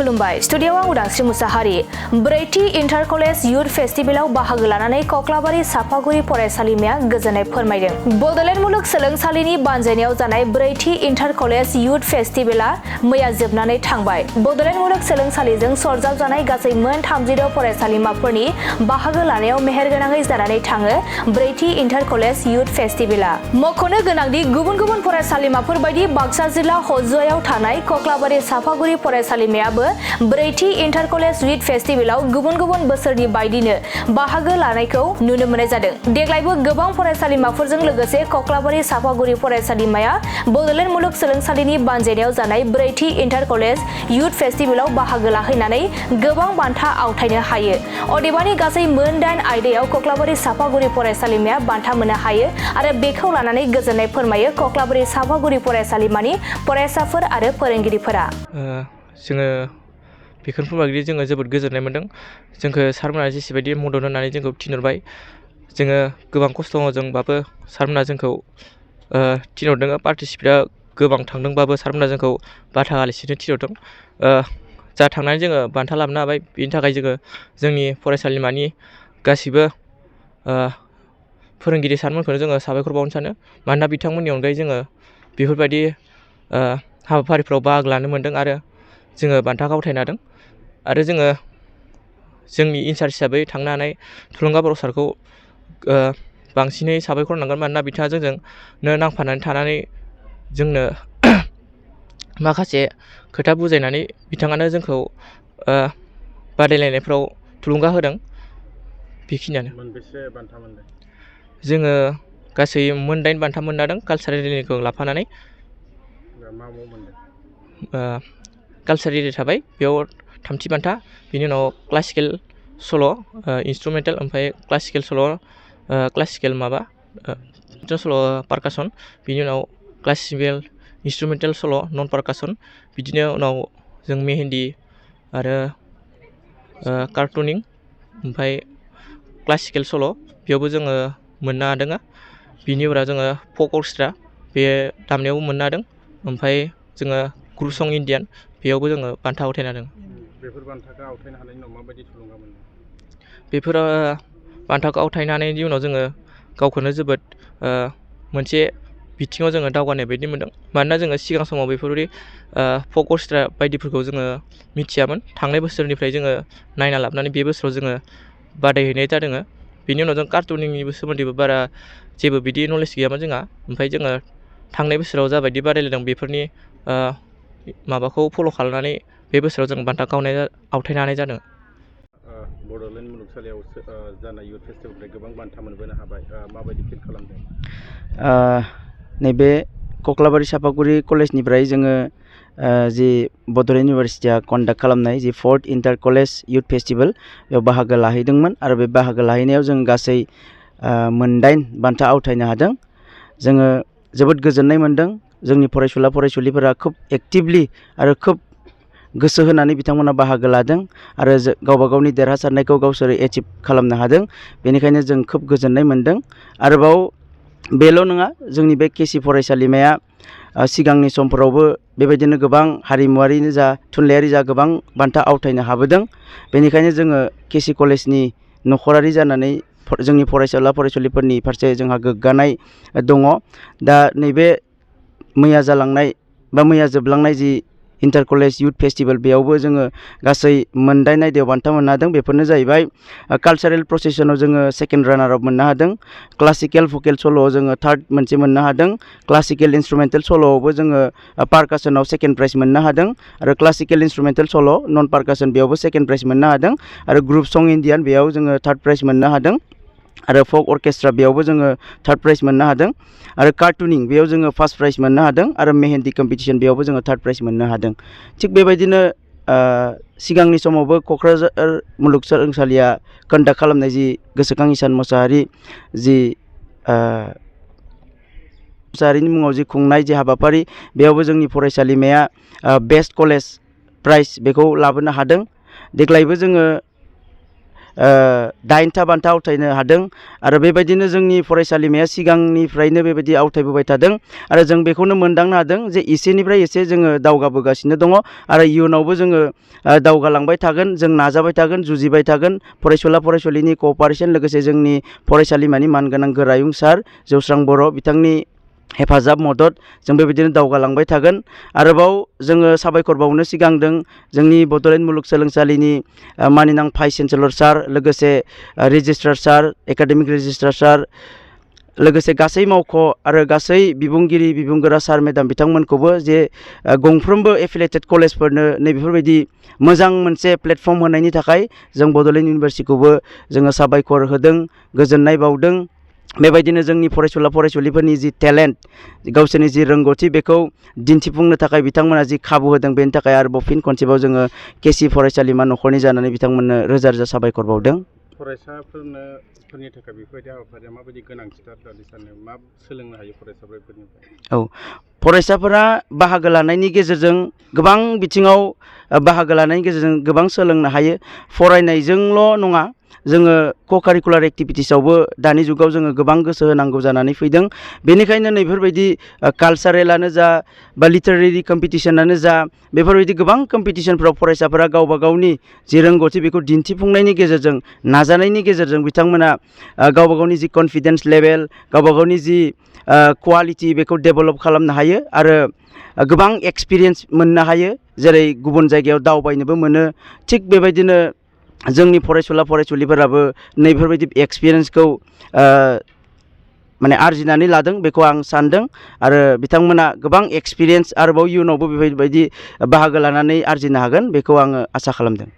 खुलुमबाय स्टुडियोआव आं उदांस्रि मुसाहारि ब्रैथि इन्टार कलेज युथ फेस्टिभेलाव बाहागो लानानै कक्लाबारि सापागुरि फरायसालिमाया गोजोननाय फोरमायदों। बड'लेण्ड मुलुग सोलोंसालिनि बानजायनायाव जानाय ब्रैथि इन्टार कलेज युथ फेस्टिभेला मैया जोबनानै थांबाय। बड'लेण्ड मुलुग सोलोंसालिजों सरजाबजानाय गासै मोन 30 फरायसालिमाफोरनि बाहागो लानायाव मेहेरगोनाङै जानानै थाङो ब्रैथि इन्टार कलेज युथ फेस्टिभेला। मख'नो गोनांदि गुबुन गुबुन फरायसालिमाफोर बायदि बाक्सा जिल्ला हज'याव थानाय कक्लाबारि सापागुरि फरायसालिमायाबो ब्रैथि इन्टार कलेज युथ फेस्टिभेलाव गुबुन गुबुन बोसोरनि बायदिनो बाहागो लानायखौ नुनो मोननाय जादों। देग्लायबो गोबां फरायसालिमाफोरजों लोगोसे कक्लाबारि सापागुरि फरायसालिमाया बड'लेण्ड मुलुग सोलोंसालिनि बानजायनायाव जानाय ब्रैथि इन्टार कलेज युथ फेस्टिभेलाव बाहागो लाहैनानै गोबां बान्था आवथायनो हायो। अदेबानि गासै मोन 8 आयदायाव कक्लाबारि सापागुरि फरायसालिमाया बान्था मोननो हायो आरो बेखौ लानानै गोजोननाय फोरमायो कक्लाबारि सापागुरि फरायसालिमानि फरायसाफोर आरो फोरोंगिरिफोरा। जोङो बेखौनो फोरमायगिरि जोङो जोबोद गोजोननाय मोन्दों। जोंखौ सारमोना जेसेबायदि मदद होनानै जोंखौ थिनहरबाय। जोङो गोबां खस्थ'जोंबाबो सारमोना जोंखौ थिनहरदों। पार्टिसिपेटआ गोबां थांदोंबाबो सारमोना जोंखौ बाथा होआलासिनो थिनहरदों। जा थांनानै जोङो बान्था लाबोनो हाबाय बेनि थाखाय जोङो जोंनि फरायसालिमानि गासिबो फोरोंगिरि सारमोनखौनो जोङो साबायखर बावनो सानो। मानोना बिथांमोननि अनगायै जोङो बेफोरबायदि हाबाफारिफ्राव बाहागो लानो मोन्दों आरो जोङो बान्था आवथायनो हादों। आरो जोङो जोंनि इनचार्ज हिसाबै थांनो हानाय थुलुंगा बर' सारखौ बांसिनै साबायखर होनांगोन। मानोना बिथाङा जोंजोंनो नांफानानै थानानै जोंनो माखासे खोथा बुजायनानै बिथाङानो जोंखौ बादायलायनायफ्राव थुलुंगा होदों। बेखिनियानो। मोनबेसे बान्था मोनदों? जोङो गासै मोन 8 बान्था मोननो हादों कालसारेल डेखौ लाफानानै। मा मोनदों? कालसारेल थाबाय बेयाव 3थि बान्था, बिनि उनाव क्लासिकेल सल' इन्सट्रुमेन्टेल, ओमफ्राय क्लासिकेल सल' क्लासिकेल सल' पारकासन, बिनि उनाव क्लासिकेल इन्सट्रुमेन्टेल सल' नन पारकासन, बिदिनो उनाव जों मेहेन्दी आरो कार्टुनिं ओमफ्राय क्लासिकेल सल' बेयावबो जोङो मोननो हादों। बिनि उनाव जोङो फक अर्केस्ट्रा बे दामनायावबो मोननो हादों। ओमफ्राय जोङो ग्रुप सं इण्डियान बेयावबो जोङो बान्था आवथायनो हादों। बेफोर बान्थाखौ आवथायनो हानायनि उनाव माबायदि थुलुंगा मोनदों? बेफोर बान्थाखौ आवथायनो हानायनि उनाव जोङो गावखौनो जोबोद मोनसे बिथिङाव जोङो दावगानाय बायदि मोन्दों। मानोना जोङो सिगां समाव बेफोरबायदि फक अर्केस्ट्रा बायदिफोरखौ जोङो मिथियामोन। थांनाय बोसोरनिफ्राय जोङो नायना लाबोनानै बे बोसोराव जोङो बादायहैनाय जादों। बेनि उनाव जों कार्टुनिंनि सोमोन्दैबो बारा जेबो बिदि नलेज गैयामोन जोंहा। ओमफ्राय जोङो थांनाय बोसोराव जाबायदि बादायलायदों बेफोरनि माबाखौ फल' खालामनानै बे बोसोराव जों बान्था आवथायनो हानाय जादों। बड'लेण्ड मुलुगसालियाव जानाय युथ फेस्टिभेलनिफ्राय गोबां बान्था मोनबोनो हाबाय। माबायदि फिल खालामदों? नैबे कक्लाबारि सापागुरि कलेजनिफ्राय जोङो जि बड'लेण्ड इउनिभारसिटिया कन्डाक्ट खालामनाय जि 4th inter college youth festival बेयाव बाहागो लाहैदोंमोन आरो बे बाहागो लाहैनायाव जों गासै मोन 8 बान्था आवथायनो हादों। जोङो जोबोद गोजोननाय मोन्दों। जोंनि फरायसुला फरायसुलिफोरा खोब एक्टिभलि आरो खोब गोसो होनानै बिथांमोना बाहागो लादों आरो गावबा गावनि देरहासारनायखौ गावसोर एचिभ खालामनो हादों। बेनिखायनो जों खोब गोजोननाय मोन्दों। आरोबाव बेल' नङा, जोंनि बे केसि फरायसालिमाया सिगांनि समफोरावबो बेबायदिनो गोबां हारिमुवारि जा थुनलाइयारि जा गोबां बान्था आवथायनो हाबोदों। बेनिखायनो जोङो केसि कलेजनि नखरारि जानानै जोंनि फरायसुला फरायसुलिफोरनि फारसे जोंहा गोग्गानाय दङ। दा नैबे मैया जालांनाय बा मैया जोबलांनाय जि इन्टार कलेज युथ फेस्टिभेल बेयावबो जोङो गासै मोन 8 आयदायाव बान्था मोननो हादों। बेफोरनो जाहैबाय कालसारेल प्रसेसनाव जोङो 2nd रानार आप मोननो हादों। क्लासिकेल भकेल सल'आव जोङो 3rd मोनसे मोननो हादों। क्लासिकेल इन्सट्रुमेन्टेल सल'आवबो जोङो पारकासनाव 2nd प्राइज मोननो हादों आरो क्लासिकेल इन्सट्रुमेन्टेल सल' नन पारकासन बेयावबो 2nd प्राइज मोननो हादों आरो ग्रुप सं इण्डियान बेयाव जोङो 3rd प्राइज मोननो हादों आरो फक अर्केस्ट्रा बेयावबो जोङो 3rd प्राइज मोननो हादों आरो कार्टुनिं बेयाव जोङो 1st प्राइज मोननो हादों आरो मेहेन्दी कम्पिटिसन बेयावबो जोङो 3rd प्राइज मोननो हादों। थिग बेबायदिनो सिगांनि समावबो क'क्राझार मुलुगसोलोंसालिया कन्डाक्ट खालामनाय जि गोसोखां इसान मोसाहारि जि मोसाहारिनि मुङाव जि खुंनाय जि हाबाफारि बेयावबो जोंनि फरायसालिमाया बेस्ट कलेज प्राइज बेखौ लाबोनो हादों। देग्लायबो जोङो 8टा बान्था आवथायनो हादों आरो बेबायदिनो जोंनि फरायसालिमाया सिगांनिफ्रायनो बेबायदि आवथायबोबाय थादों आरो जों बेखौनो मोनदांनो हादों जे एसेनिफ्राय एसे जोङो दावगाबोगासिनो दङ आरो इयुनावबो जोङो दावगालांबाय थागोन, जों नाजाबाय थागोन, जुजिबाय थागोन। फरायसुला फरायसुलिनि कअपारेसन लोगोसे जोंनि फरायसालिमानि मानगोनां गोरायुं सार जौस्रां बर' बिथांनि हेफाजाब मदद जों बेबायदिनो दावगालांबाय थागोन। आरोबाव जोङो साबायखर बावनो सिगांदों जोंनि बड'लेण्ड मुलुगसोलोंसालिनि मानिनां भाइस चेन्सेलर सार, लोगोसे रेजिस्ट्रार सार, एकाडेमिक रेजिस्ट्रार सार, लोगोसे गासै मावख' आरो गासै बिबुंगिरि बिबुंगोरा सार मेडाम बिथांमोनखौबो जे गंफ्रोमबो एफिलिएटेड कलेजफोरनो नैबेफोरबायदि मोजां मोनसे प्लेटफर्म होनायनि थाखाय जों बड'लेण्ड इउनिभारसिटिखौबो जोङो साबायखर होदों, गोजोननाय बावदों। बेबायदिनो जोंनि फरायसुला फरायसुलिफोरनि जि टेलेन्ट, गावसोरनि जि रोंगौथि बेखौ दिन्थिफुंनो थाखाय बिथांमोना जि खाबु होदों बेनि थाखाय आरोबाव फिन खनसेबाव जोङो केसि फरायसालिमा न'खरनि जानानै बिथांमोननो रोजा रोजा साबायखर बावदों। फरायसाफोरनि थाखाय बेफोरबायदि हाबाफारिया माबायदि गोनांथिथार होननानै सानो? मा सोलोंनो हायो फरायसाफोरनिफ्राय? औ, फरायसाफोरा बाहागो लानायनि गेजेरजों गोबां बिथिङाव बाहागो लानायनि गेजेरजों गोबां सोलोंनो हायो। फरायनायजोंल' नङा, जोङो क'-कारिकुलार एक्टिभिटिसावबो दानि जुगाव जोङो गोबां गोसो होनांगौ जानानै फैदों। बेनिखायनो नैफोरबायदि कालसारेलानो जा बा लिटारेरि कम्पिटिसनानो जा, बेफोरबायदि गोबां कम्पिटिसनफ्राव फरायसाफोरा गावबा गावनि जि रोंगौथि बेखौ दिन्थिफुंनायनि गेजेरजों, नाजानायनि गेजेरजों बिथांमोना गावबा गावनि जि कनफिडेन्स लेभेल, गावबा गावनि जि क्वालिटि बेखौ डेभेलप खालामनो हायो आरो गोबां एक्सपिरियेन्स मोननो हायो, जेरै गुबुन जायगायाव दावबायनोबो मोनो। थिग बेबायदिनो जोंनि फरायसुला फरायसुलिफोराबो नैफोरबायदि एक्सपिरियेन्सखौ माने आरजिनानै लादों बेखौ आं सानदों आरो बिथांमोना गोबां एक्सपिरियेन्स आरोबाव इयुनावबो बेबायदि बाहागो लानानै आरजिनो हागोन बेखौ आङो आसा खालामदों।